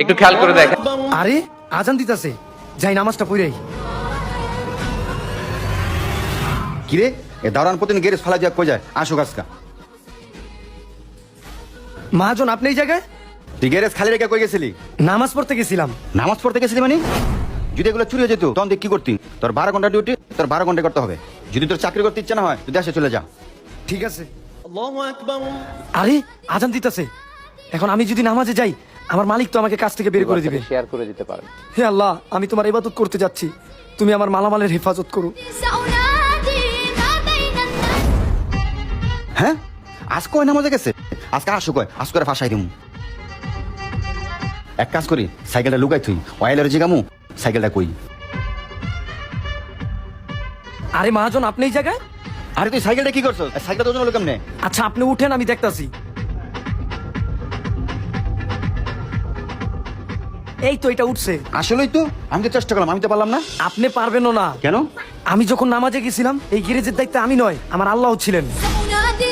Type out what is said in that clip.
একটু খেয়াল করে দেখেন। আরে আজান দিতাছে, যাই নামাজটা পড়াই। কিরে এ দাওরান প্রতিদিন গ্যারেজ ফালা যা কই যায়, আসুক আজকা। মহাজন আপনি এই জায়গায়? তুই গ্যারেজ খালি রেখে কই গেছিলি? নামাজ পড়তে গেছিলাম। নামাজ পড়তে গেছিলি মানে? যদি এগুলো চুরি হয়ে যেত তখন তুই কি করতি? তোর 12 ঘন্টা ডিউটি, তোর 12 ঘন্টা করতে হবে। যদি তোর চাকরি করতে ইচ্ছা না হয় তুই দেশে চলে যা। ঠিক আছে। আরে আজান দিতাছে, এখন আমি যদি নামাজে যাই আমার মালিক তো আমাকে কাজ থেকে বের করে দিবে। শেয়ার করে দিতে পারেন। হে আল্লাহ, আমি তোমার ইবাদত করতে যাচ্ছি, তুমি আমার মালামালের হেফাজত করো। سأنادي ما بين الناس. হ্যাঁ আজকে ওই নামাজে গেছে, আজকে আসুক হয়, আজকে করে ফাঁসাই দিমু। এক কাজ করি, সাইকেলটা লুকাই থুই, অয়েলের জিগামু, সাইকেলটা কই। আরে মহাজন আপনি এই জায়গায়? আরে তুই সাইকেলটা কি করছো? সাইকেলটা ওজন হলো কেমনে? আচ্ছা আপনি উঠেন, আমি দেখতাছি। এই তো এটা উঠছে। আসলেই তো, আমি তো চেষ্টা করলাম, আমি তো পারলাম না। আপনি পারবেনও না। কেন? আমি যখন নামাজে গেছিলাম এই গ্যারেজের দায়িত্বে আমি নয়, আমার আল্লাহ ছিলেন। سأنادي